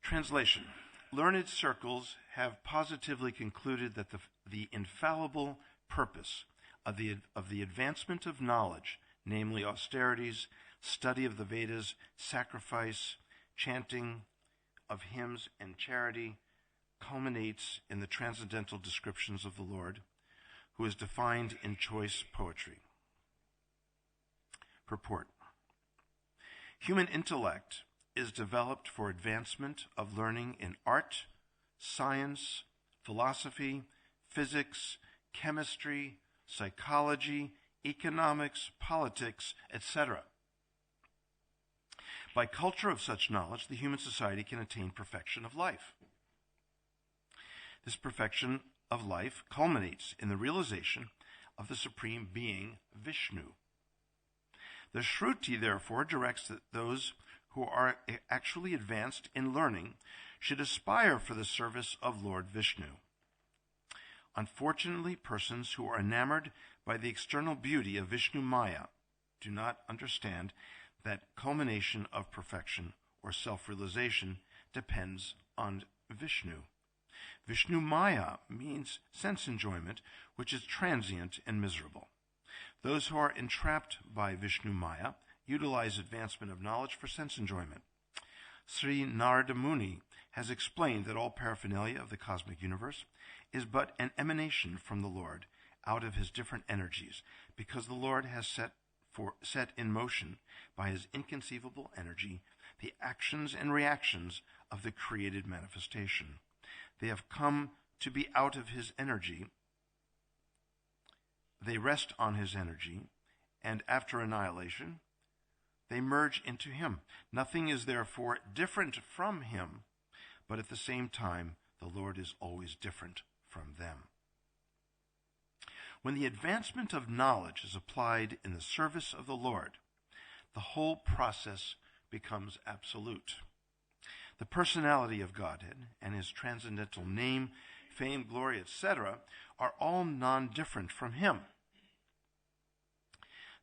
Translation. Learned circles have positively concluded that the infallible purpose of the advancement of knowledge, namely austerities, study of the Vedas, sacrifice, chanting of hymns, and charity, culminates in the transcendental descriptions of the Lord, who is defined in choice poetry. Purport. Human intellect is developed for advancement of learning in art, science, philosophy, physics, chemistry, psychology, economics, politics, etc. By culture of such knowledge, the human society can attain perfection of life. This perfection of life culminates in the realization of the Supreme Being, Vishnu. The Shruti, therefore, directs that those who are actually advanced in learning should aspire for the service of Lord Vishnu. Unfortunately, persons who are enamored by the external beauty of Vishnu Maya do not understand that culmination of perfection or self-realization depends on Vishnu. Vishnu Maya means sense enjoyment, which is transient and miserable. Those who are entrapped by Vishnu Maya utilize advancement of knowledge for sense enjoyment. Sri Narada Muni has explained that all paraphernalia of the cosmic universe is but an emanation from the Lord out of his different energies, because the Lord has set in motion by his inconceivable energy the actions and reactions of the created manifestation. They have come to be out of his energy. They rest on his energy, and after annihilation, they merge into him. Nothing is therefore different from him, but at the same time, the Lord is always different from them. When the advancement of knowledge is applied in the service of the Lord, the whole process becomes absolute. The personality of Godhead and his transcendental name, fame, glory, etc., are all non-different from him.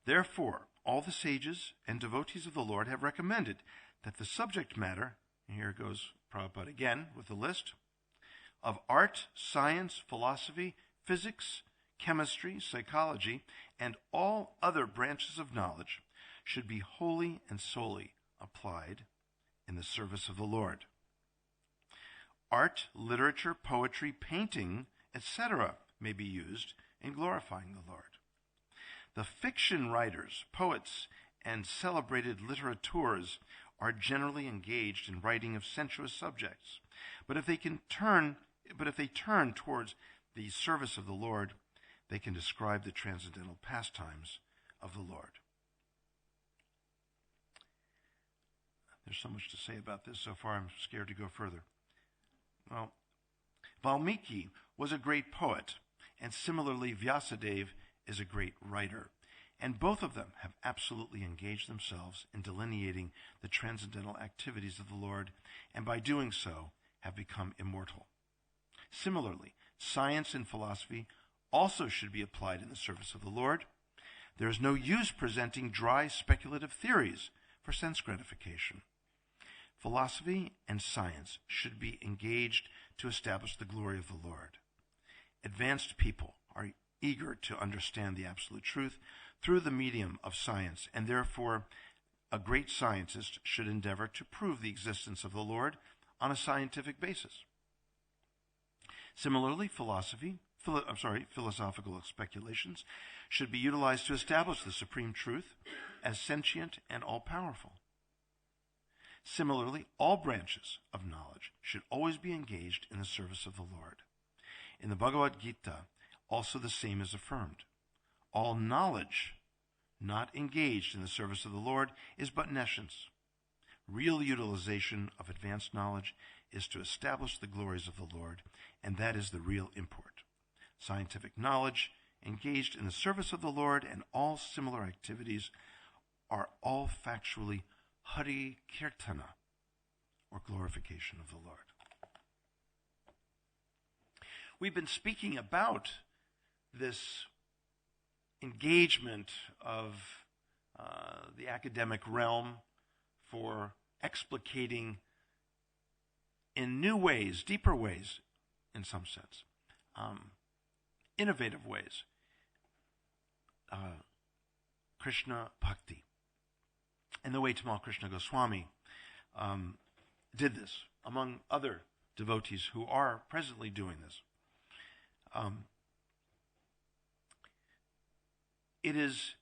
Therefore, all the sages and devotees of the Lord have recommended that the subject matter, and here goes Prabhupada again with the list, of art, science, philosophy, physics, chemistry, psychology, and all other branches of knowledge should be wholly and solely applied in the service of the Lord. Art, literature, poetry, painting, etc. may be used in glorifying the Lord. The fiction writers, poets, and celebrated litterateurs are generally engaged in writing of sensuous subjects. But if they turn towards the service of the Lord, they can describe the transcendental pastimes of the Lord. There's so much to say about this so far, I'm scared to go further. Well, Valmiki was a great poet, and similarly Vyasadeva is a great writer. And both of them have absolutely engaged themselves in delineating the transcendental activities of the Lord, and by doing so have become immortal. Similarly, science and philosophy also should be applied in the service of the Lord. There is no use presenting dry speculative theories for sense gratification. Philosophy and science should be engaged to establish the glory of the Lord. Advanced people are eager to understand the absolute truth through the medium of science, and therefore a great scientist should endeavor to prove the existence of the Lord on a scientific basis. Similarly, philosophical speculations should be utilized to establish the supreme truth as sentient and all-powerful. Similarly, all branches of knowledge should always be engaged in the service of the Lord. In the Bhagavad Gita, also the same is affirmed. All knowledge not engaged in the service of the Lord is but nescience. Real utilization of advanced knowledge is to establish the glories of the Lord, and that is the real import. Scientific knowledge engaged in the service of the Lord and all similar activities are all factually Hari Kirtana, or glorification of the Lord. We've been speaking about this engagement of the academic realm for explicating in new ways, deeper ways, in some sense, innovative ways, Krishna Bhakti. And the way Tamal Krishna Goswami did this, among other devotees who are presently doing this. It is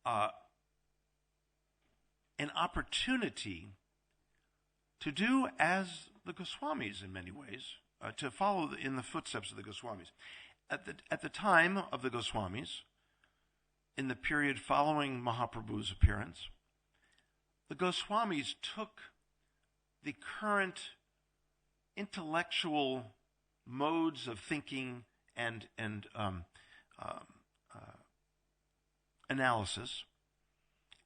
an opportunity to do as the Goswamis in many ways, to follow in the footsteps of the Goswamis. At the time of the Goswamis, in the period following Mahaprabhu's appearance, the Goswamis took the current intellectual modes of thinking and analysis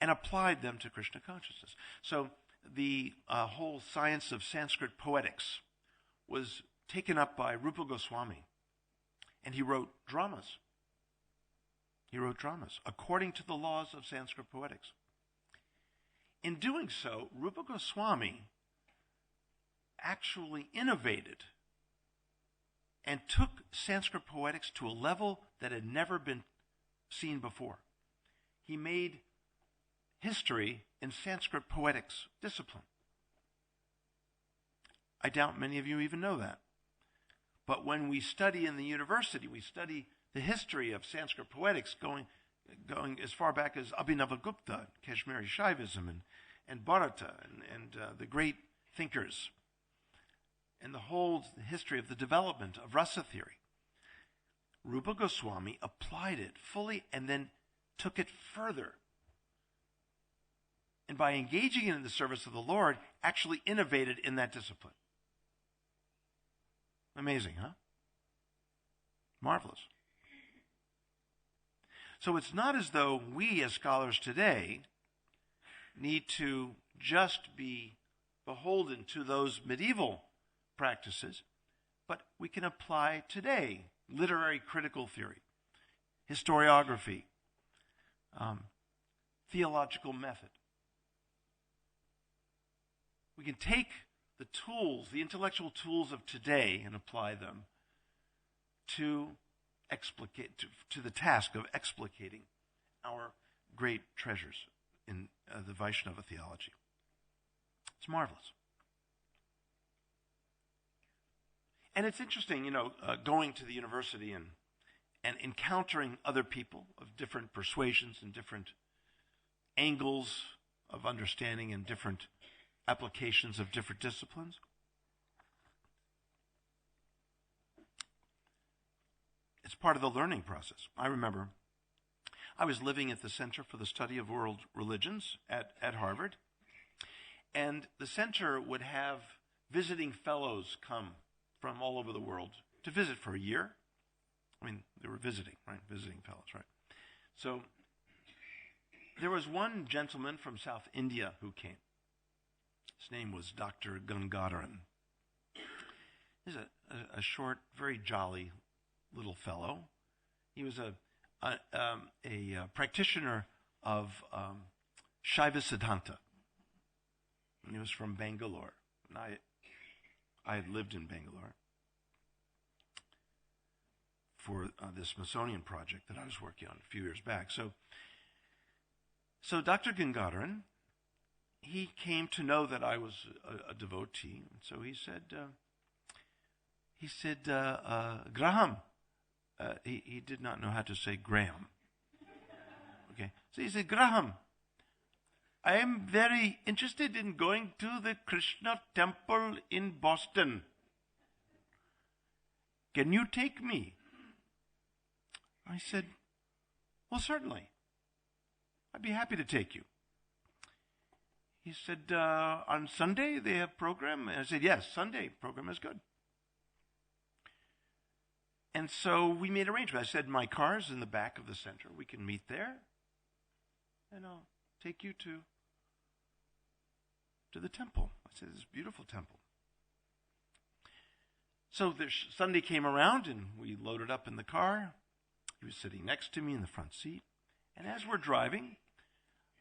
and applied them to Krishna consciousness. So the whole science of Sanskrit poetics was taken up by Rupa Goswami, and he wrote dramas. He wrote dramas according to the laws of Sanskrit poetics. In doing so, Rupa Goswami actually innovated and took Sanskrit poetics to a level that had never been seen before. He made history in Sanskrit poetics discipline. I doubt many of you even know that. But when we study in the university, we study the history of Sanskrit poetics going as far back as Abhinavagupta, Kashmiri Shaivism, and Bharata, and the great thinkers, and the whole history of the development of rasa theory. Rupa Goswami applied it fully and then took it further. And by engaging in the service of the Lord, actually innovated in that discipline. Amazing, huh? Marvelous. So it's not as though we as scholars today need to just be beholden to those medieval practices, but we can apply today literary critical theory, historiography, theological method. We can take the tools, the intellectual tools of today, and apply them to the task of explicating our great treasures in the Vaishnava theology. It's marvelous. And it's interesting, going to the university and encountering other people of different persuasions and different angles of understanding and different applications of different disciplines. It's part of the learning process. I remember I was living at the Center for the Study of World Religions at Harvard, and the center would have visiting fellows come from all over the world to visit for a year. I mean, they were visiting, right? Visiting fellows, right? So there was one gentleman from South India who came. His name was Dr. Gangadharan. He's a short, very jolly little fellow. He was a practitioner of Shaiva Siddhanta. And he was from Bangalore. And I had lived in Bangalore for the Smithsonian project that I was working on a few years back. So Dr. Gangadharan, he came to know that I was a devotee, and so he said, Graham. He did not know how to say Graham. Okay, so he said, Graham, I am very interested in going to the Krishna temple in Boston. Can you take me? I said, well, certainly. I'd be happy to take you. He said, on Sunday they have program? And I said, yes, Sunday program is good. And so we made arrangements. I said, my car's in the back of the center. We can meet there. And I'll take you to the temple. I said, this beautiful temple. So Sunday came around and we loaded up in the car. He was sitting next to me in the front seat. And as we're driving,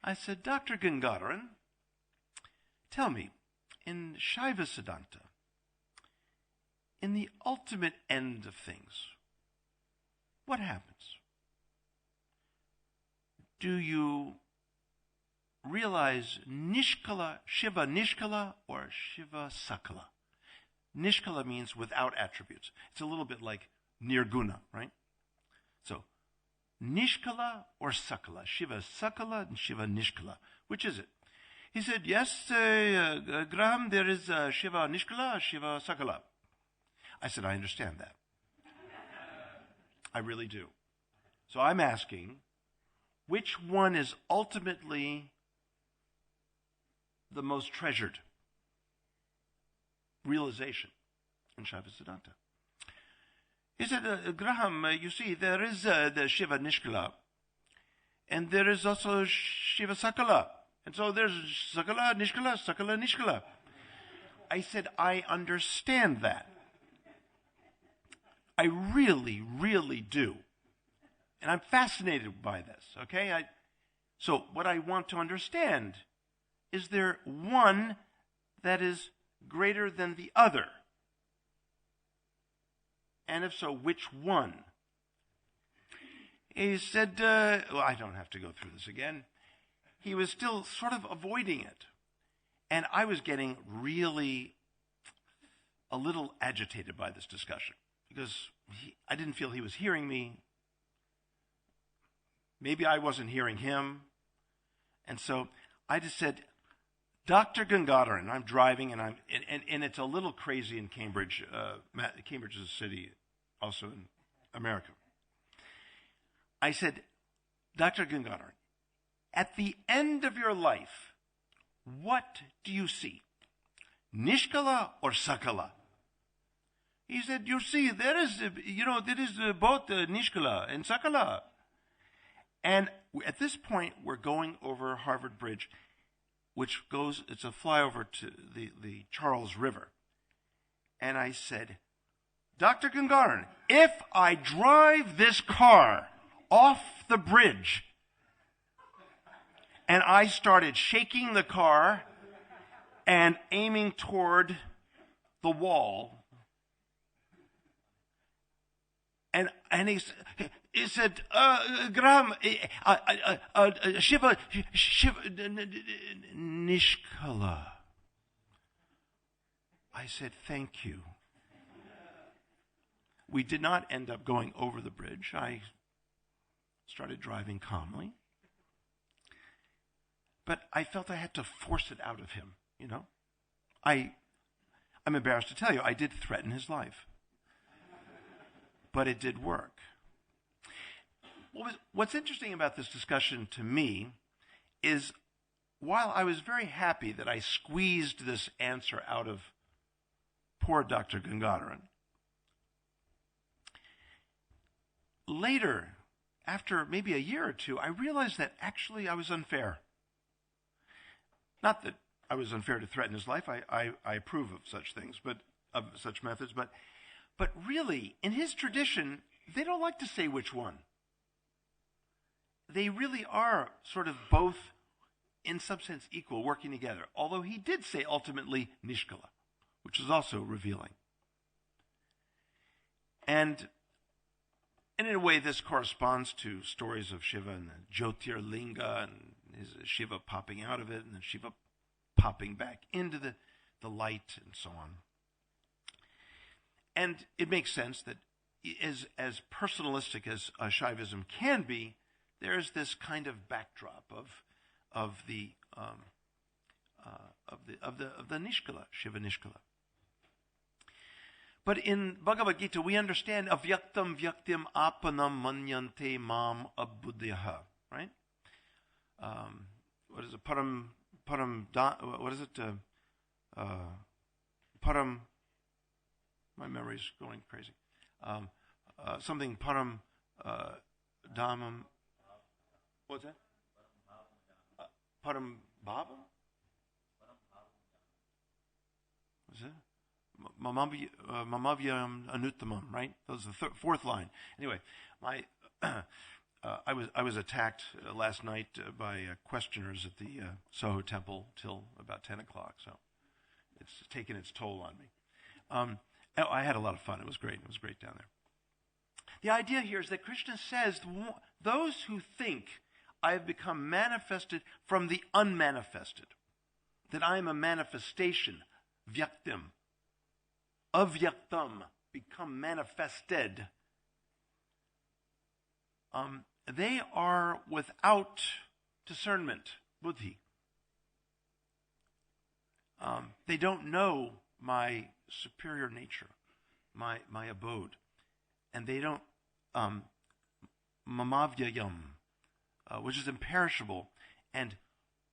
I said, Dr. Gangadharan, tell me, in Shaiva Siddhanta, in the ultimate end of things, what happens? Do you realize Nishkala, Shiva Nishkala, or Shiva Sakala? Nishkala means without attributes. It's a little bit like Nirguna, right? So, Nishkala or Sakala? Shiva Sakala and Shiva Nishkala. Which is it? He said, yes, Graham, there is Shiva Nishkala, Shiva Sakala. I said, I understand that. I really do. So I'm asking, which one is ultimately the most treasured realization in Shaiva Siddhanta? He said, Graham, you see, there is the Shiva Nishkala, and there is also Shiva Sakala. And so there's Sakala, Nishkala, Sakala, Nishkala. I said, I understand that. I really, really do. And I'm fascinated by this, okay? So what I want to understand, is there one that is greater than the other? And if so, which one? He said, well, I don't have to go through this again. He was still sort of avoiding it. And I was getting really a little agitated by this discussion because I didn't feel he was hearing me. Maybe I wasn't hearing him. And so I just said, Dr. Gangadharan, I'm driving, and it's a little crazy in Cambridge. Cambridge is a city also in America. I said, Dr. Gangadharan, at the end of your life, what do you see? Nishkala or Sakala? He said, you see, there is both Nishkala and Sakala. And at this point, we're going over Harvard Bridge, which goes, it's a flyover to the Charles River. And I said, Dr. Gangadharan, if I drive this car off the bridge, and I started shaking the car and aiming toward the wall, and he said, Graham, Shiva, Nishkala. I said, thank you. We did not end up going over the bridge. I started driving calmly. But I felt I had to force it out of him, you know. I'm embarrassed to tell you, I did threaten his life. But it did work. What's interesting about this discussion to me is while I was very happy that I squeezed this answer out of poor Dr. Gangadharan, later, after maybe a year or two, I realized that actually I was unfair. Not that I was unfair to threaten his life. I approve of such things, but of such methods. But really, in his tradition, they don't like to say which one. They really are sort of both, in some sense, equal, working together. Although he did say ultimately Nishkala, which is also revealing. And in a way, this corresponds to stories of Shiva and the Jyotirlinga and his Shiva popping out of it and then Shiva popping back into the light and so on. And it makes sense that as personalistic as Shaivism can be, there's this kind of backdrop of the Nishkala, Shiva Nishkala. But in Bhagavad Gita, we understand avyaktam vyaktim apanam manyante mam abbuddhyaha, right? What is it? What is it? Param. My memory's going crazy. Something param dhamam. What's that? Param bhavam. What's that? Mamavyam anuttamam, right? That was the fourth line. Anyway, I was attacked last night by questioners at the Soho Temple till about 10 o'clock. So It's taken its toll on me. I had a lot of fun. It was great. It was great down there. The idea here is that Krishna says, those who think I have become manifested from the unmanifested, that I am a manifestation, vyaktim, avyaktam, become manifested, they are without discernment, buddhi. They don't know my superior nature, my abode. And they don't, mamavyayam, which is imperishable, and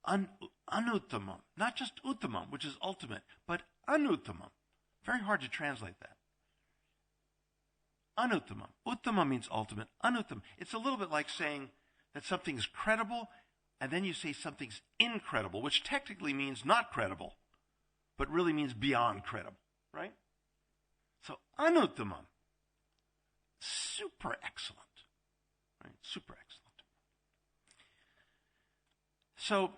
anuttamam, not just uttamam, which is ultimate, but anuttamam. Very hard to translate that. Anuttamam. Uttama means ultimate. Anuttam. It's a little bit like saying that something's credible, and then you say something's incredible, which technically means not credible, but really means beyond credible, right? So anuttamam. Super excellent, right? Super excellent. So,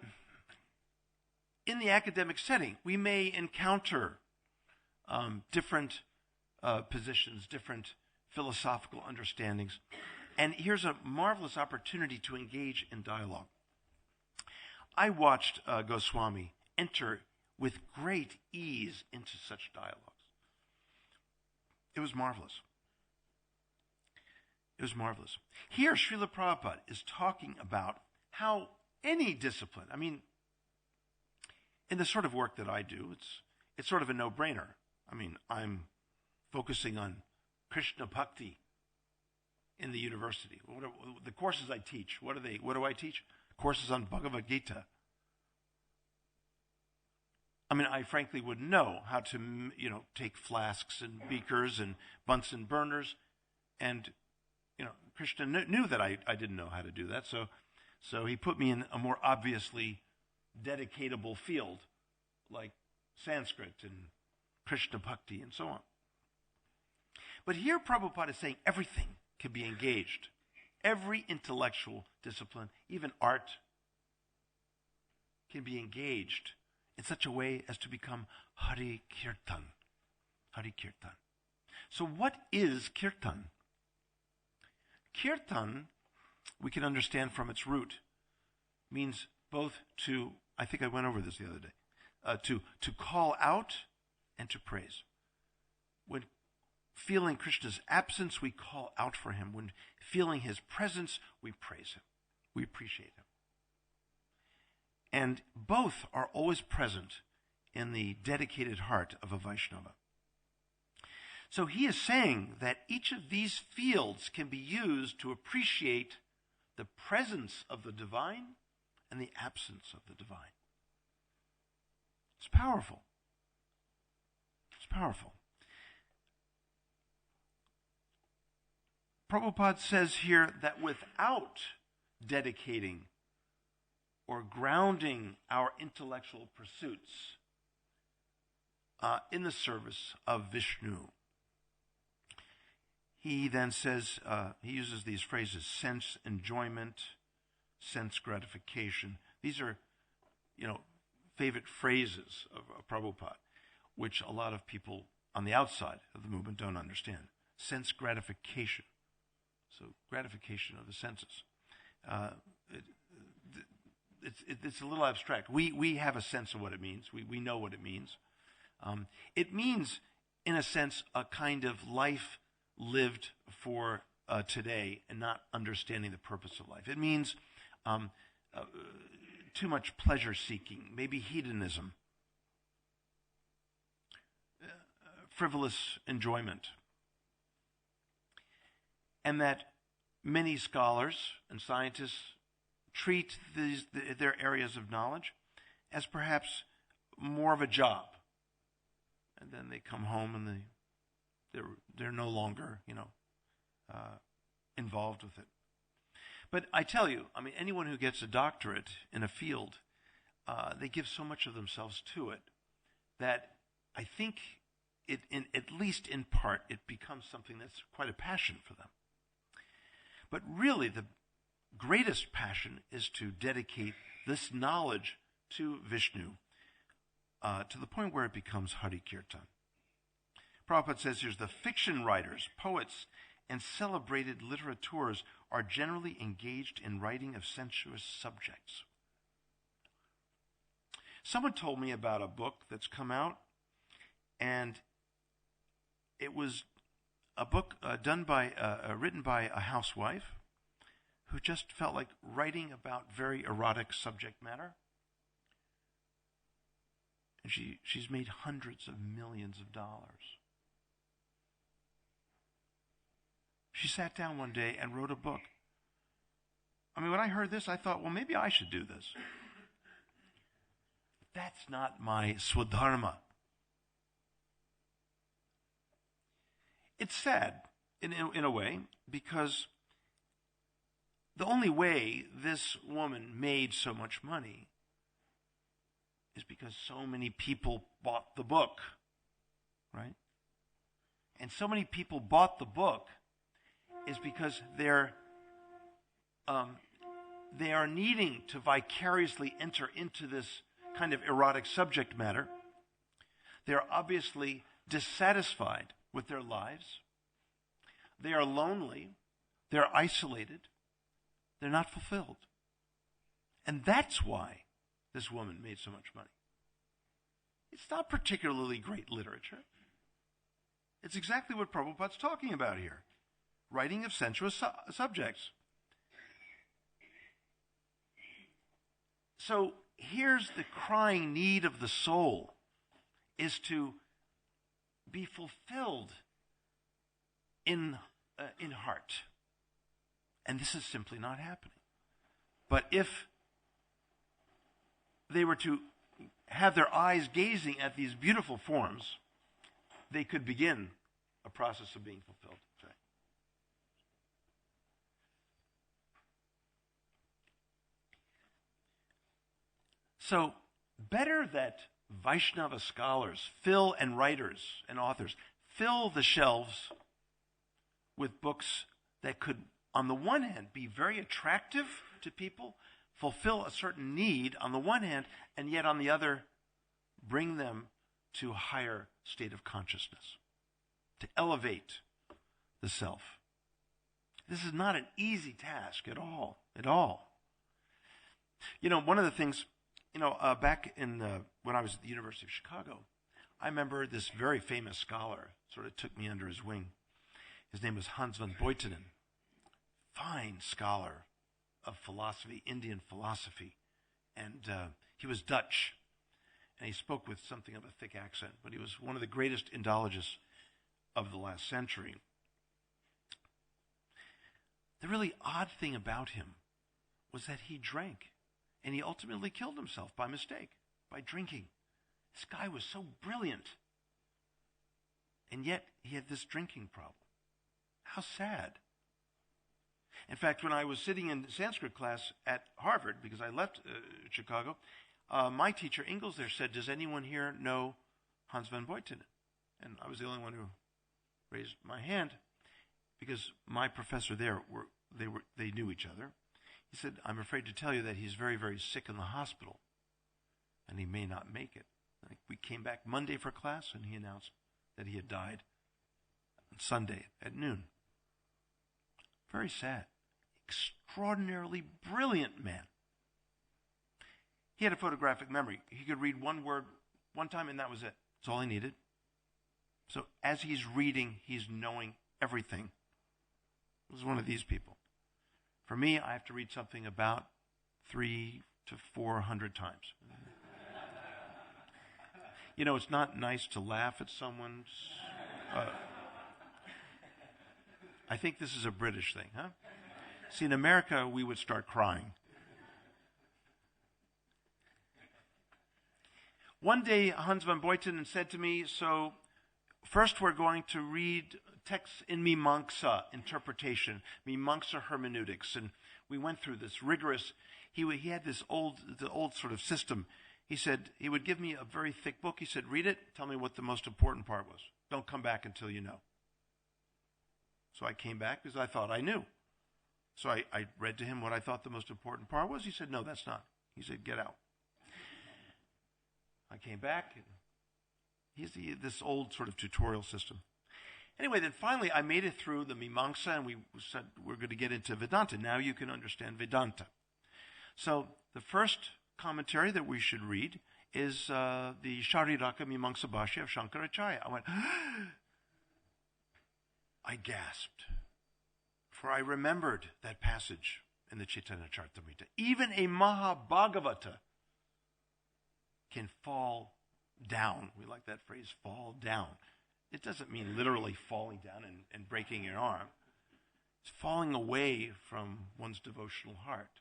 in the academic setting, we may encounter different positions, different philosophical understandings, and here's a marvelous opportunity to engage in dialogue. I watched Goswami enter with great ease into such dialogues. It was marvelous. It was marvelous. Here, Srila Prabhupada is talking about how any discipline, I mean, in the sort of work that I do, it's sort of a no-brainer. I mean, I'm focusing on Krishna Bhakti in the university. The courses I teach, what do I teach? Courses on Bhagavad Gita. I mean, I frankly wouldn't know how to, take flasks and beakers and Bunsen burners, and Krishna knew that I didn't know how to do that, so he put me in a more obviously dedicatable field like Sanskrit and Krishna Bhakti and so on. But here Prabhupada is saying everything can be engaged. Every intellectual discipline, even art, can be engaged in such a way as to become Hari Kirtan. Hari Kirtan. So what is Kirtan? Kirtan, we can understand from its root, means both to, I think I went over this the other day, to call out and to praise. When feeling Krishna's absence, we call out for him. When feeling his presence, we praise him. We appreciate him. And both are always present in the dedicated heart of a Vaishnava. So he is saying that each of these fields can be used to appreciate the presence of the divine and the absence of the divine. It's powerful. It's powerful. Prabhupada says here that without dedicating or grounding our intellectual pursuits in the service of Vishnu, he then says, he uses these phrases, sense enjoyment, sense gratification. These are, favorite phrases of Prabhupada, which a lot of people on the outside of the movement don't understand. Sense gratification. So gratification of the senses. It's a little abstract. We have a sense of what it means. We know what it means. It means, in a sense, a kind of life lived for today and not understanding the purpose of life. It means too much pleasure seeking, maybe hedonism, frivolous enjoyment. And that many scholars and scientists treat their areas of knowledge as perhaps more of a job. And then they come home and they're no longer, involved with it. But I tell you, anyone who gets a doctorate in a field, they give so much of themselves to it that I think at least in part, it becomes something that's quite a passion for them. But really, the greatest passion is to dedicate this knowledge to Vishnu, to the point where it becomes Hari Kirtan. Prabhupada says here's the fiction writers, poets, and celebrated literateurs are generally engaged in writing of sensuous subjects. Someone told me about a book that's come out, and it was a book written by a housewife who just felt like writing about very erotic subject matter. And she's made hundreds of millions of dollars. She sat down one day and wrote a book. I mean, when I heard this, I thought, well, maybe I should do this. That's not my swadharma. It's sad, in a way, because the only way this woman made so much money is because so many people bought the book, right? And so many people bought the book is because they are needing to vicariously enter into this kind of erotic subject matter. They're obviously dissatisfied with their lives. They are lonely. They're isolated. They're not fulfilled. And that's why this woman made so much money. It's not particularly great literature. It's exactly what Prabhupada's talking about here. Writing of sensuous subjects. So here's the crying need of the soul, is to be fulfilled in heart. And this is simply not happening. But if they were to have their eyes gazing at these beautiful forms, they could begin a process of being fulfilled. Right? So, better that Vaishnava scholars and writers and authors fill the shelves with books that could, on the one hand, be very attractive to people, fulfill a certain need on the one hand, and yet on the other, bring them to a higher state of consciousness, to elevate the self. This is not an easy task at all, You know, one of the things, back when I was at the University of Chicago, I remember this very famous scholar sort of took me under his wing. His name was Hans van Buitenen, fine scholar of philosophy, Indian philosophy. And he was Dutch, and he spoke with something of a thick accent, but he was one of the greatest Indologists of the last century. The really odd thing about him was that he drank, and he ultimately killed himself by mistake, by drinking. This guy was so brilliant, and yet he had this drinking problem. How sad. In fact, when I was sitting in Sanskrit class at Harvard, because I left Chicago, my teacher, Ingalls, there said, "Does anyone here know Hans van Buitenen?" And I was the only one who raised my hand, because my professor there, they knew each other. He said, "I'm afraid to tell you that he's very, very sick in the hospital, and he may not make it." We came back Monday for class, and he announced that he had died on Sunday at noon. Very sad. Extraordinarily brilliant man. He had a photographic memory. He could read one word one time, and that was it. That's all he needed. So as he's reading, he's knowing everything. He was one of these people. For me, I have to read something about 300 to 400 times. It's not nice to laugh at someone's... I think this is a British thing, huh? See, in America, we would start crying. One day, Hans van Buitenen said to me, "So, first we're going to read texts in Mimamsa interpretation, Mimamsa hermeneutics." And we went through this rigorous, he had the old sort of system. He said, he would give me a very thick book. He said, "Read it, tell me what the most important part was. Don't come back until you know." So I came back because I thought I knew. So I read to him what I thought the most important part was. He said, "No, that's not." He said, "Get out." I came back. He's this old sort of tutorial system. Anyway, then finally I made it through the Mimamsa, and we said we're going to get into Vedanta. Now you can understand Vedanta. So the first commentary that we should read is the Shariraka Mimamsa Bhashya of Shankaracharya. I went, I gasped, for I remembered that passage in the Chaitanya Charitamrita. Even a Mahabhagavata can fall down. We like that phrase, fall down. It doesn't mean literally falling down and breaking your arm. It's falling away from one's devotional heart.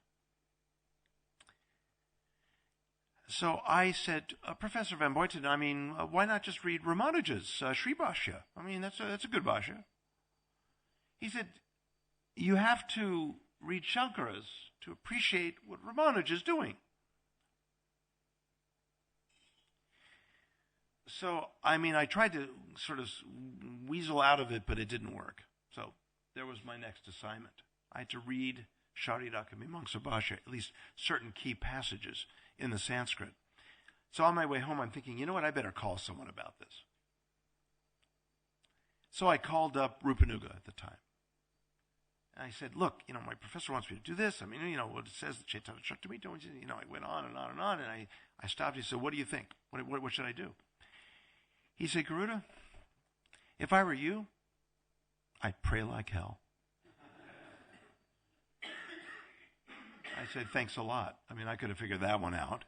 So I said, Professor Van Boyten, why not just read Ramanuja's Sri Bhashya? That's a good Bhashya. He said, you have to read Shankara's to appreciate what Ramanuja is doing. So, I tried to sort of weasel out of it, but it didn't work. So, there was my next assignment. I had to read Shariraka Mimamsa Bhashya, at least certain key passages in the Sanskrit. So, on my way home, I'm thinking, you know what, I better call someone about this. So, I called up Rupanuga at the time. And I said, look, my professor wants me to do this. What it says, the Chaitanya Charitamrita, I went on and on and on, and I stopped. He said, what do you think? What should I do? He said, Garuda, if I were you, I'd pray like hell. I said, thanks a lot. I could have figured that one out.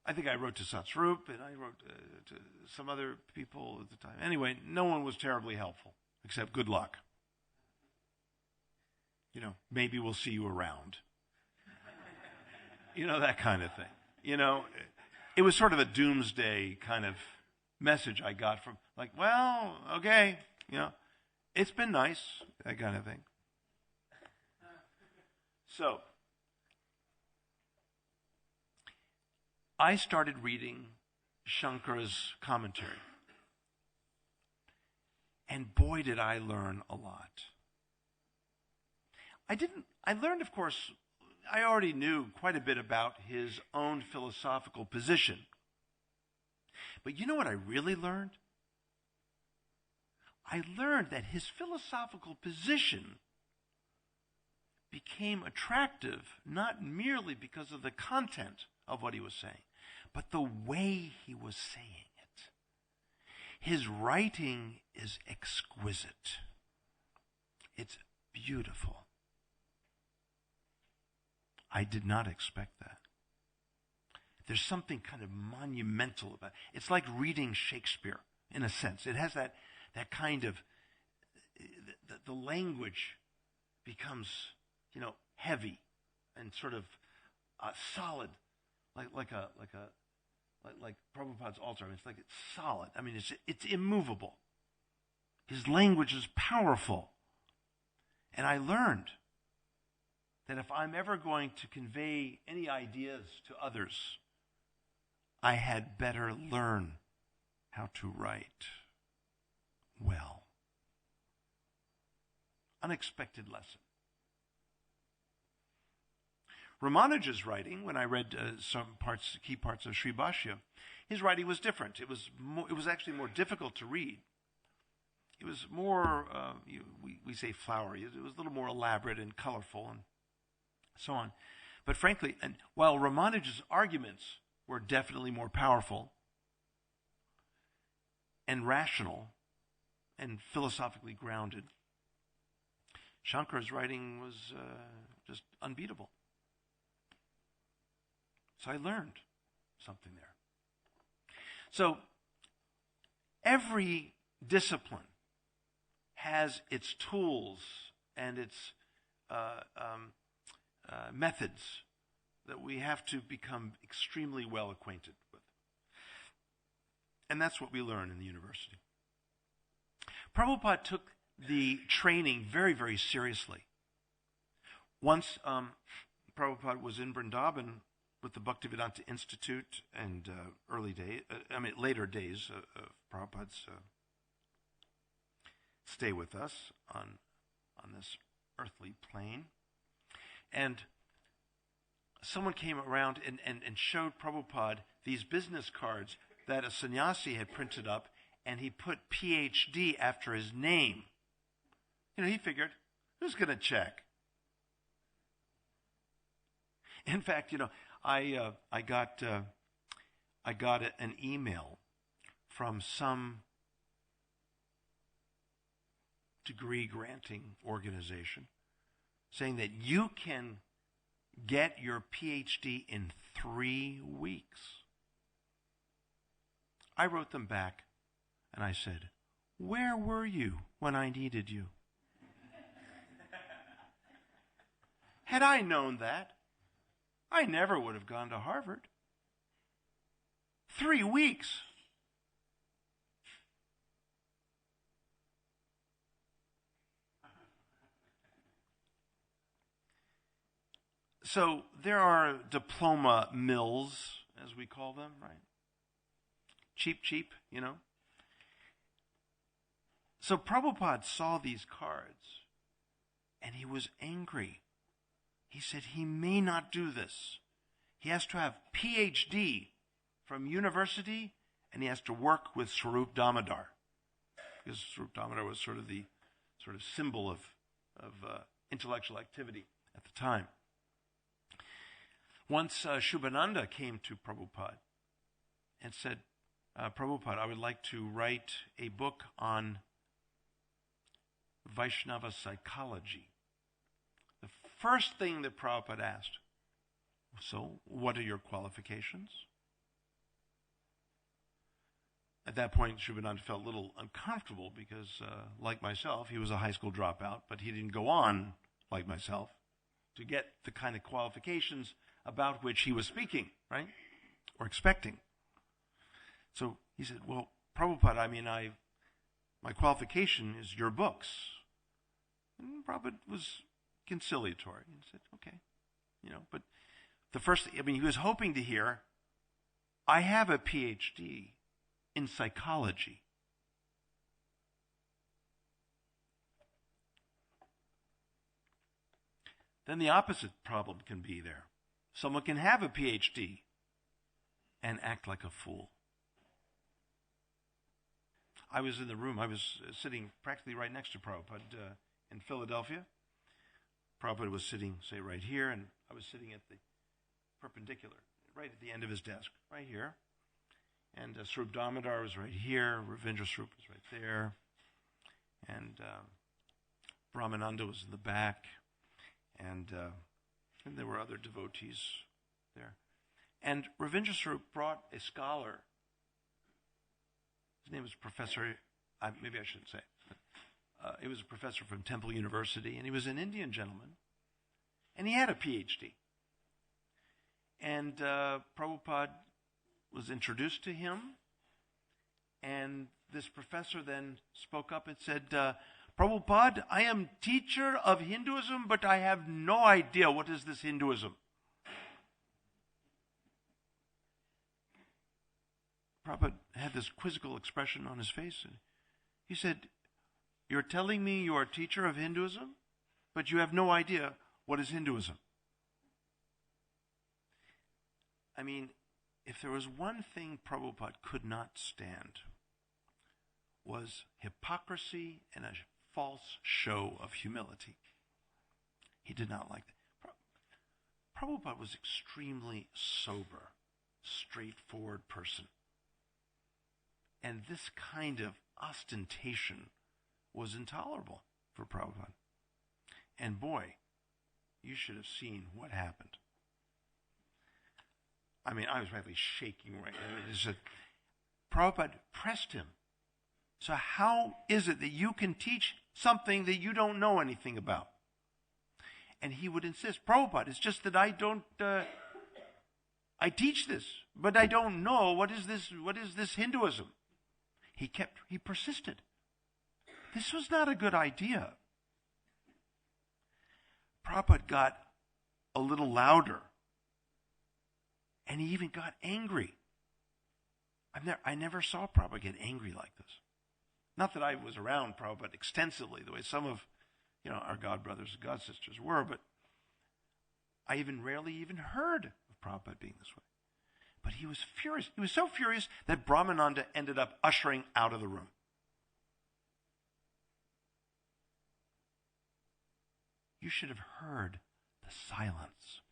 I think I wrote to Satsrup, and I wrote to some other people at the time. Anyway, no one was terribly helpful, except good luck. Maybe we'll see you around. That kind of thing. It was sort of a doomsday kind of message I got from, well, okay, it's been nice, that kind of thing. So, I started reading Shankara's commentary. And boy, did I learn a lot. I learned, of course, I already knew quite a bit about his own philosophical position. But you know what I really learned? I learned that his philosophical position became attractive not merely because of the content of what he was saying, but the way he was saying it. His writing is exquisite. It's beautiful. I did not expect that. There's something kind of monumental about it. It's like reading Shakespeare, in a sense. It has that kind of, the language becomes, heavy and sort of solid, like Prabhupada's altar. It's solid. It's immovable. His language is powerful. And I learned that if I'm ever going to convey any ideas to others, I had better learn how to write well. Unexpected lesson. Ramanuja's writing, when I read some key parts of Sri Bhashya, his writing was different. It was actually more difficult to read. It was more, we say flowery. It was a little more elaborate and colorful and so on. But frankly, and while Ramanuja's arguments were definitely more powerful and rational and philosophically grounded, Shankara's writing was just unbeatable. So I learned something there. So every discipline has its tools and its methods that we have to become extremely well acquainted with. And that's what we learn in the university. Prabhupada took the training very, very seriously. Once Prabhupada was in Vrindavan with the Bhaktivedanta Institute and later days of Prabhupada's stay with us on this earthly plane. And someone came around and showed Prabhupada these business cards that a sannyasi had printed up, and he put PhD after his name. He figured, who's going to check? In fact, I got an email from some degree granting organization saying that you can get your PhD in 3 weeks. I wrote them back and I said, where were you when I needed you? Had I known that, I never would have gone to Harvard. 3 weeks. So there are diploma mills, as we call them, right? Cheap, So Prabhupada saw these cards, and he was angry. He said he may not do this. He has to have PhD from university, and he has to work with Swarup Damodar, because Swarup Damodar was sort of the symbol of intellectual activity at the time. Once Shubhananda came to Prabhupada and said, Prabhupada, I would like to write a book on Vaishnava psychology. The first thing that Prabhupada asked, so what are your qualifications? At that point, Shubhananda felt a little uncomfortable because, like myself, he was a high school dropout, but he didn't go on, like myself, to get the kind of qualifications about which he was speaking, right? Or expecting. So he said, well, Prabhupada, my qualification is your books. And Prabhupada was conciliatory. He said, okay. But the first thing, he was hoping to hear, I have a PhD in psychology. Then the opposite problem can be there. Someone can have a PhD and act like a fool. I was in the room. I was sitting practically right next to Prabhupada in Philadelphia. Prabhupada was sitting, say, right here, and I was sitting at the perpendicular, right at the end of his desk, right here. And Swarup Damodar was right here. Ravindra Swarup was right there. And Brahmananda was in the back. And there were other devotees there. And Ravindra Swarup brought a scholar. His name was Professor, maybe I shouldn't say it. He was a professor from Temple University, and he was an Indian gentleman. And he had a PhD. And Prabhupada was introduced to him. And this professor then spoke up and said, Prabhupada, I am teacher of Hinduism, but I have no idea what is this Hinduism. Prabhupada had this quizzical expression on his face. And he said, you're telling me you are a teacher of Hinduism, but you have no idea what is Hinduism. If there was one thing Prabhupada could not stand, was hypocrisy and a false show of humility. He did not like that. Prabhupada was extremely sober, straightforward person. And this kind of ostentation was intolerable for Prabhupada. And boy, you should have seen what happened. I was practically shaking right now. Prabhupada pressed him. So how is it that you can teach something that you don't know anything about? And he would insist, Prabhupada, it's just that I teach this, but I don't know what is this Hinduism. He persisted. This was not a good idea. Prabhupada got a little louder. And he even got angry. I never saw Prabhupada get angry like this. Not that I was around Prabhupada extensively, the way some of our God brothers and God sisters were, but I even rarely even heard of Prabhupada being this way. But he was furious. He was so furious that Brahmananda ended up ushering out of the room. You should have heard the silence.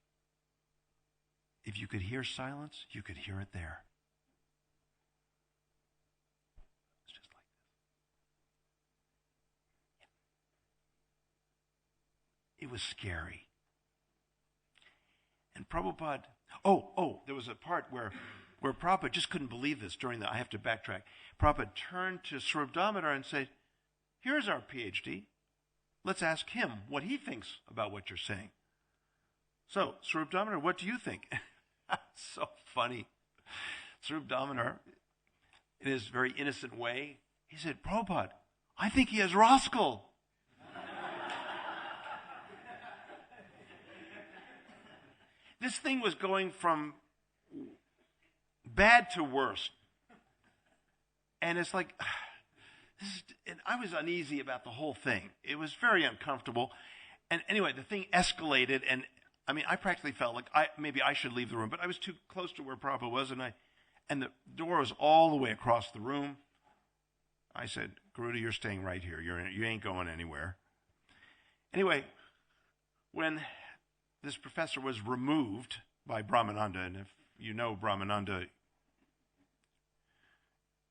If you could hear silence, you could hear it there. It's just like this. It was scary. And Prabhupada, there was a part where Prabhupada just couldn't believe this I have to backtrack. Prabhupada turned to Swarup Damodar and said, here's our PhD. Let's ask him what he thinks about what you're saying. So, Swarup Damodar, what do you think? So funny. Swarup Damodar, in his very innocent way, he said, Prabhupada, I think he has rascal. This thing was going from bad to worse. And it's like, and I was uneasy about the whole thing. It was very uncomfortable. And anyway, the thing escalated, and I mean, I practically felt like maybe I should leave the room, but I was too close to where Prabhupada was, and the door was all the way across the room. I said, Garuda, you're staying right here. You ain't going anywhere. Anyway, when this professor was removed by Brahmananda, and if you know Brahmananda,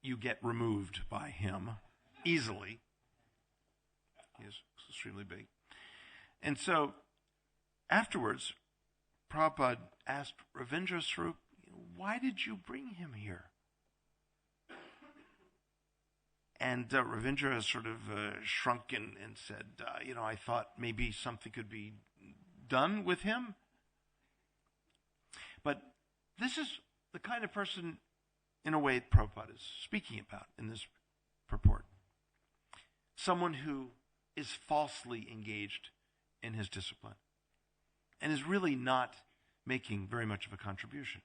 you get removed by him easily. He is extremely big. And so afterwards, Prabhupada asked Ravindra Swarup, why did you bring him here? And Ravindra sort of shrunk and said, I thought maybe something could be done with him. But this is the kind of person, in a way, Prabhupada is speaking about in this purport. Someone who is falsely engaged in his discipline and is really not making very much of a contribution.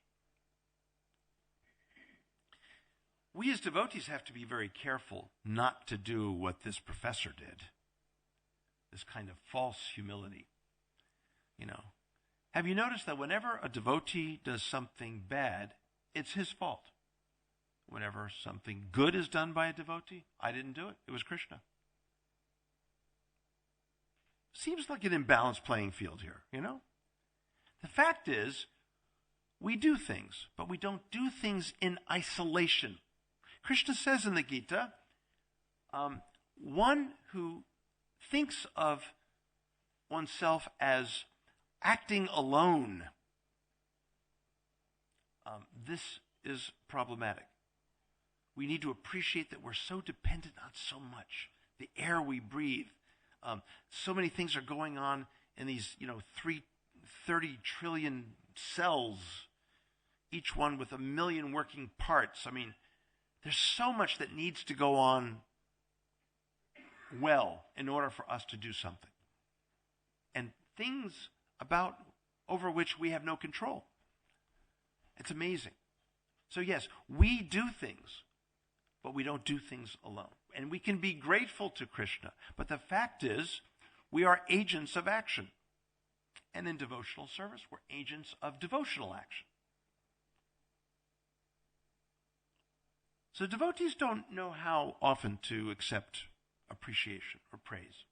We as devotees have to be very careful not to do what this professor did, this kind of false humility. Have you noticed that whenever a devotee does something bad, it's his fault? Whenever something good is done by a devotee, I didn't do it. It was Krishna. Seems like an imbalanced playing field here, The fact is, we do things, but we don't do things in isolation. Krishna says in the Gita, one who thinks of oneself as acting alone, this is problematic. We need to appreciate that we're so dependent on so much. The air we breathe. So many things are going on in these, 30 trillion cells, each one with 1 million working parts. I mean, there's so much that needs to go on well in order for us to do something. And things over which we have no control. It's amazing. So yes, we do things, but we don't do things alone. And we can be grateful to Krishna. But the fact is, we are agents of action. And in devotional service, we're agents of devotional action. So devotees don't know how often to accept appreciation or praise.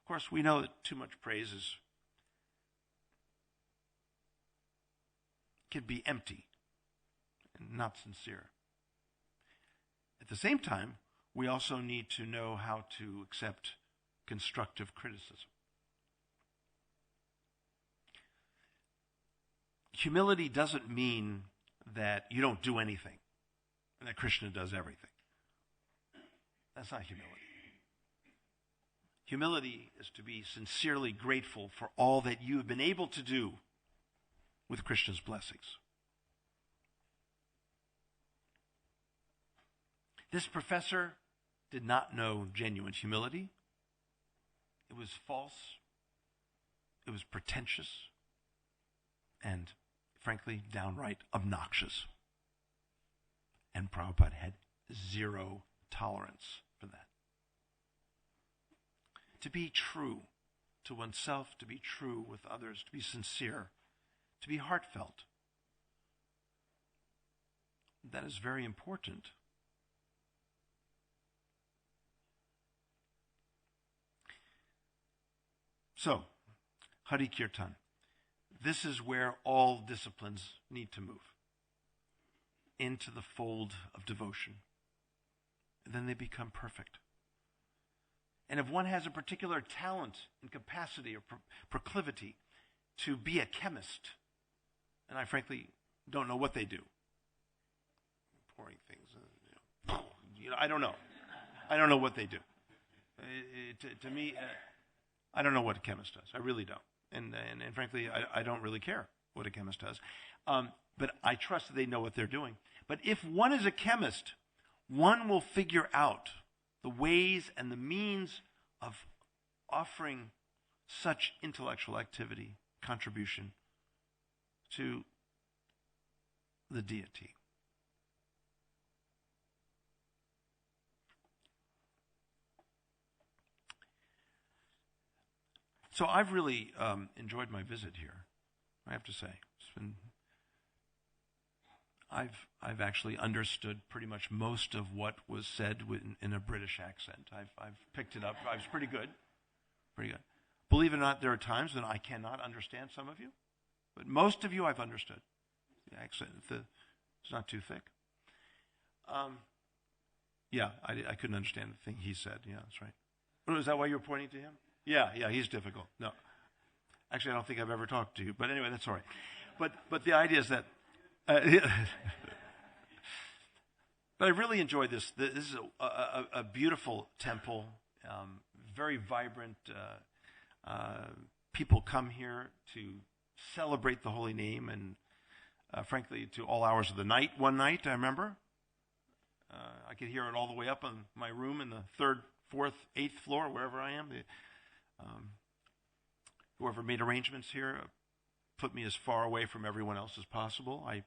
Of course, we know that too much praise can be empty and not sincere. At the same time, we also need to know how to accept constructive criticism. Humility doesn't mean that you don't do anything and that Krishna does everything. That's not humility. Humility is to be sincerely grateful for all that you have been able to do with Krishna's blessings. This professor did not know genuine humility. It was false. It was pretentious. And, frankly, downright obnoxious. And Prabhupada had zero tolerance for that. To be true, to oneself, to be true with others, to be sincere, to be heartfelt. That is very important. So, Hari Kirtan. This is where all disciplines need to move into the fold of devotion. And then they become perfect. And if one has a particular talent and capacity or proclivity to be a chemist, and I frankly don't know what they do, pouring things, I don't know. I don't know what they do. To me, I don't know what a chemist does. I really don't. And frankly, I don't really care what a chemist does. But I trust that they know what they're doing. But if one is a chemist, one will figure out the ways and the means of offering such intellectual activity, contribution to the deity. So I've really enjoyed my visit here, I have to say. I've actually understood pretty much most of what was said in a British accent. I've picked it up. I was pretty good. Pretty good. Believe it or not, there are times when I cannot understand some of you, but most of you I've understood. The accent, it's not too thick. Yeah, I couldn't understand the thing he said. Yeah, that's right. Oh, is that why you were pointing to him? Yeah, he's difficult. No. Actually, I don't think I've ever talked to you. But anyway, that's all right. But the idea is that... but I really enjoyed this. This is a beautiful temple, very vibrant. People come here to celebrate the holy name and, frankly, to all hours of the night. One night, I remember, I could hear it all the way up on my room in the 3rd, 4th, 8th floor, wherever I am. Whoever made arrangements here put me as far away from everyone else as possible. I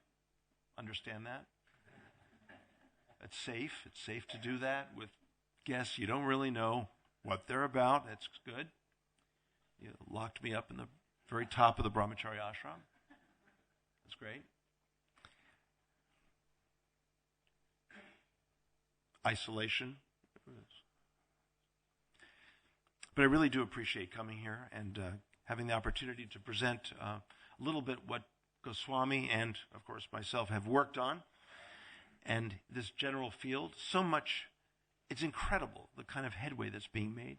understand that. It's safe. It's safe to do that with guests. You don't really know what they're about. That's good. You locked me up in the very top of the Brahmachari ashram. That's great. Isolation. But I really do appreciate coming here and having the opportunity to present a little bit what Goswami and, of course, myself have worked on. And this general field, so much, it's incredible the kind of headway that's being made.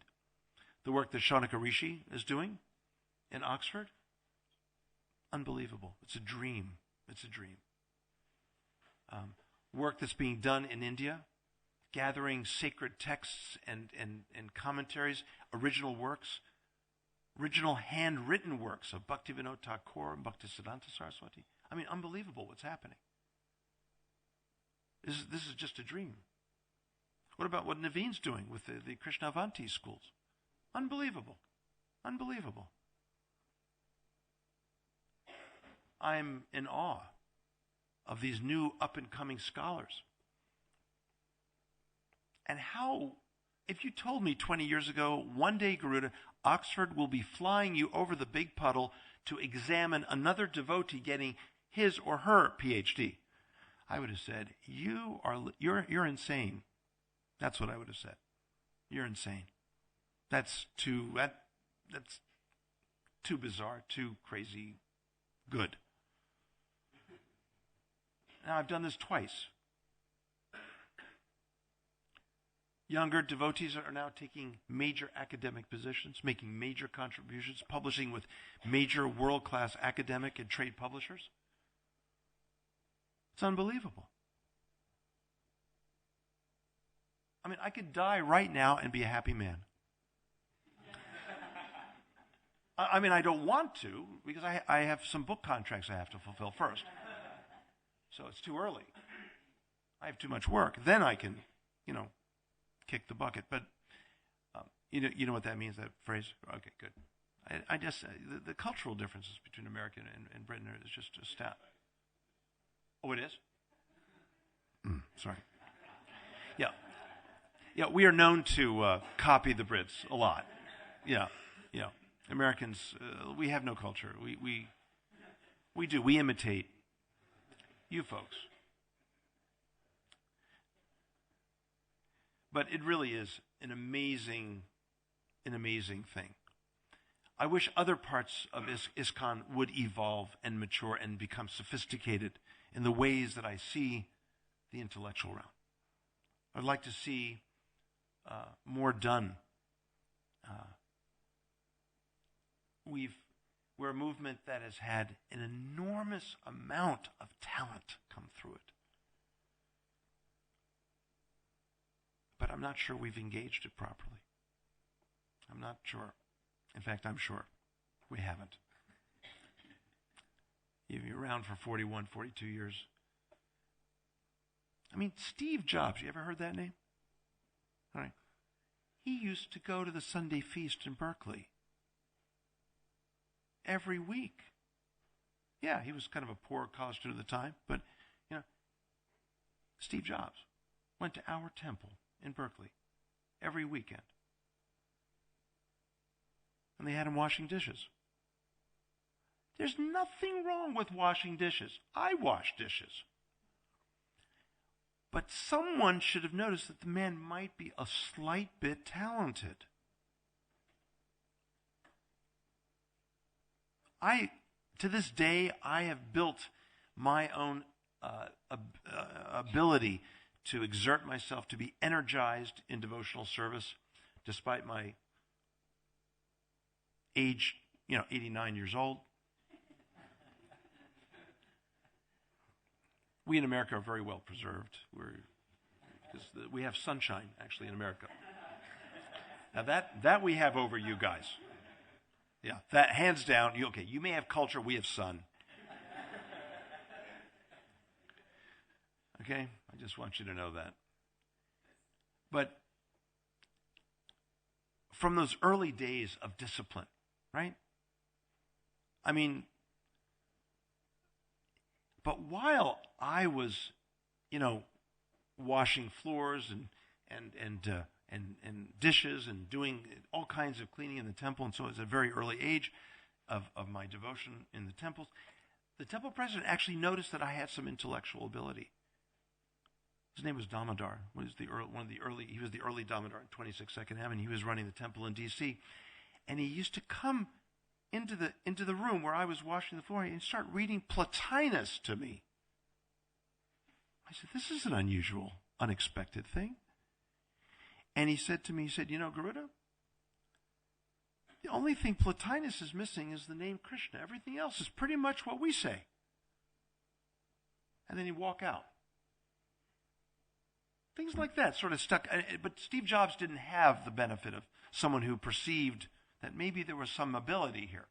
The work that Shaunaka Rishi is doing in Oxford, unbelievable. It's a dream. It's a dream. Work that's being done in India, gathering sacred texts and commentaries, original works, original handwritten works of Bhaktivinoda Thakur and Bhaktisiddhanta Saraswati. I mean, unbelievable what's happening. This is just a dream. What about what Naveen's doing with the Krishnavanti schools? Unbelievable. Unbelievable. I'm in awe of these new up-and-coming scholars. And how, if you told me 20 years ago, one day, Garuda, Oxford will be flying you over the big puddle to examine another devotee getting his or her PhD, I would have said, you're insane. That's what I would have said. You're insane. That's too bizarre, too crazy good. Now, I've done this twice. Younger devotees are now taking major academic positions, making major contributions, publishing with major world-class academic and trade publishers. It's unbelievable. I mean, I could die right now and be a happy man. I mean, I don't want to, because I have some book contracts I have to fulfill first. So it's too early. I have too much work. Then I can, kick the bucket. But you know what that means, that phrase? Okay, good. I just, the cultural differences between America and Britain is just astounding. Oh, it is? Sorry. Yeah, we are known to copy the Brits a lot. Yeah. Americans, we have no culture. We do. We imitate you folks. But it really is an amazing thing. I wish other parts of ISKCON would evolve and mature and become sophisticated in the ways that I see the intellectual realm. I'd like to see more done. We're a movement that has had an enormous amount of talent come through it. But I'm not sure we've engaged it properly. I'm not sure. In fact, I'm sure we haven't. You've been around for 41, 42 years. I mean, Steve Jobs, you ever heard that name? All right. He used to go to the Sunday feast in Berkeley every week. Yeah, he was kind of a poor college student at the time, but, Steve Jobs went to our temple in Berkeley every weekend. And they had him washing dishes. There's nothing wrong with washing dishes. I wash dishes. But someone should have noticed that the man might be a slight bit talented. To this day, I have built my own ability to exert myself, to be energized in devotional service, despite my age, 89 years old. We in America are very well preserved. Because we have sunshine, actually, in America. Now that we have over you guys. Yeah, that hands down. You may have culture, we have sun. Okay? I just want you to know that. But from those early days of discipline, right? I mean, but while I was, washing floors and dishes and doing all kinds of cleaning in the temple, and so it's a very early age of my devotion in the temples, the temple president actually noticed that I had some intellectual ability. His name was Damodar. He was the early Damodar in 26 Second Avenue. He was running the temple in D.C. And he used to come into the room where I was washing the floor and start reading Plotinus to me. I said, this is an unusual, unexpected thing. And he said to me, Garuda, the only thing Plotinus is missing is the name Krishna. Everything else is pretty much what we say. And then he'd walk out. Things like that sort of stuck. But Steve Jobs didn't have the benefit of someone who perceived that maybe there was some ability here.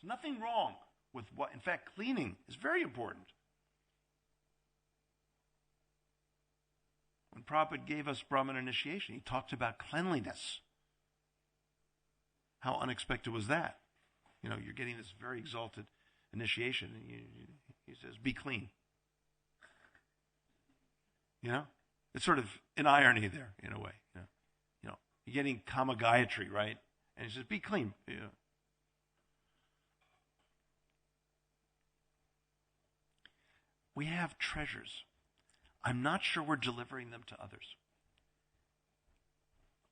There's nothing wrong with in fact, cleaning is very important. When Prabhupada gave us Brahman initiation, he talked about cleanliness. How unexpected was that? You're getting this very exalted initiation, and he says, be clean. It's sort of an irony there, in a way. You're getting Kama Gayatri, right? And he says, be clean. We have treasures. I'm not sure we're delivering them to others.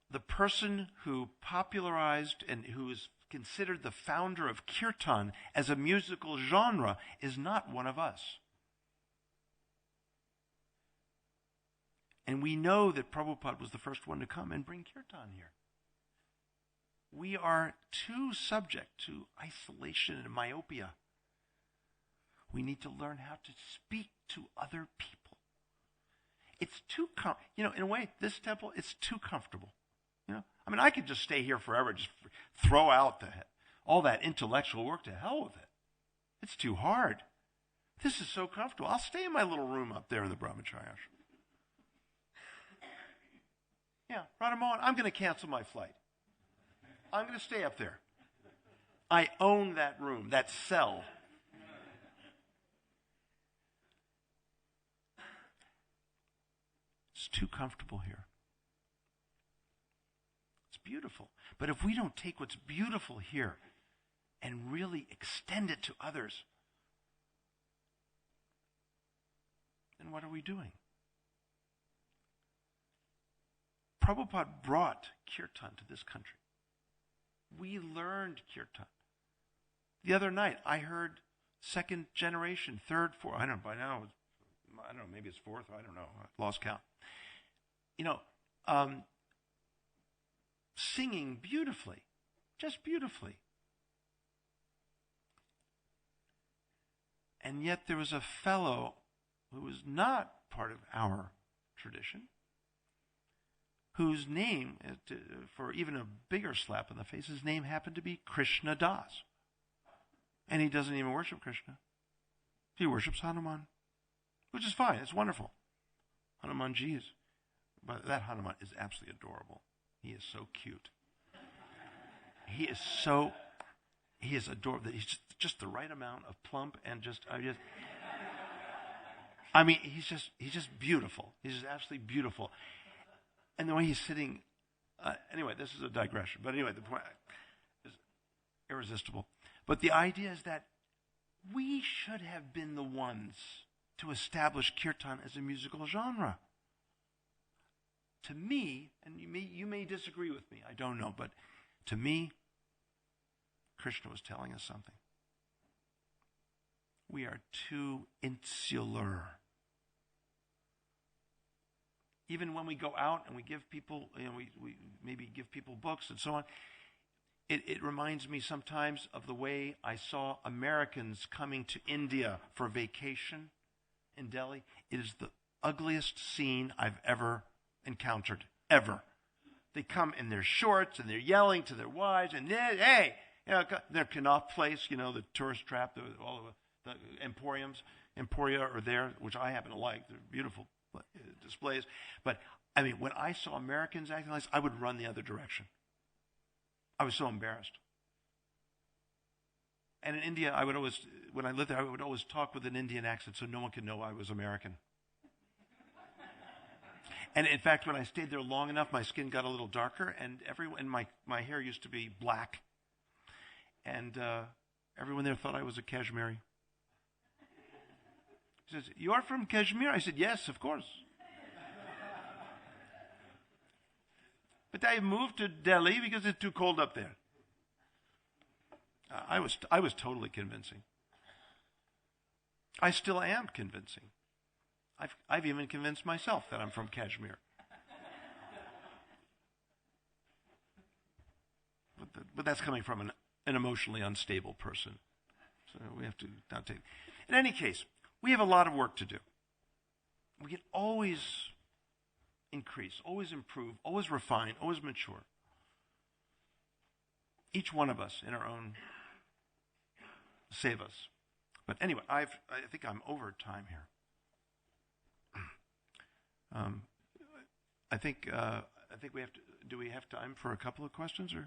The person who popularized and who is considered the founder of kirtan as a musical genre is not one of us. And we know that Prabhupada was the first one to come and bring kirtan here. We are too subject to isolation and myopia. We need to learn how to speak to other people. It's too, in a way, this temple, it's too comfortable. I could just stay here forever, just throw out all that intellectual work, to hell with it. It's too hard. This is so comfortable. I'll stay in my little room up there in the Brahmacharya. Yeah, Radhamohan, I'm going to cancel my flight. I'm going to stay up there. I own that room, that cell. It's too comfortable here. It's beautiful. But if we don't take what's beautiful here and really extend it to others, then what are we doing? Prabhupada brought kirtan to this country. We learned kirtan. The other night, I heard second generation, third, fourth, I don't know, by now, I don't know, maybe it's fourth, I don't know, I lost count. Singing beautifully, just beautifully. And yet there was a fellow who was not part of our tradition, whose name, for even a bigger slap in the face, his name happened to be Krishna Das. And he doesn't even worship Krishna. He worships Hanuman, which is fine. It's wonderful. Hanumanji is, but that Hanuman is absolutely adorable. He is so cute. He is adorable. He's just the right amount of plump and he's just beautiful. He's just absolutely beautiful. And the way he's sitting, anyway, this is a digression. But anyway, the point is irresistible. But the idea is that we should have been the ones to establish kirtan as a musical genre. To me, and you may disagree with me, I don't know, but to me, Krishna was telling us something. We are too insular. Even when we go out and we give people, we maybe give people books and so on, it reminds me sometimes of the way I saw Americans coming to India for vacation in Delhi. It is the ugliest scene I've ever encountered, ever. They come in their shorts and they're yelling to their wives and hey, their Knopf place, the tourist trap, all of the Emporia are there, which I happen to like. They're beautiful displays. But when I saw Americans acting like this, I would run the other direction. I was so embarrassed. And in India, when I lived there, I would always talk with an Indian accent so no one could know I was American. And in fact, when I stayed there long enough, my skin got a little darker, and my hair used to be black. And everyone there thought I was a Kashmiri. He says, "You are from Kashmir?" I said, "Yes, of course." But I moved to Delhi because it's too cold up there. I was totally convincing. I still am convincing. I've even convinced myself that I'm from Kashmir. But that's coming from an emotionally unstable person. So we have to not take. In any case, we have a lot of work to do. We can always increase, always improve, always refine, always mature. Each one of us in our own save us. But anyway, I think I'm over time here. I think we have to. Do we have time for a couple of questions or?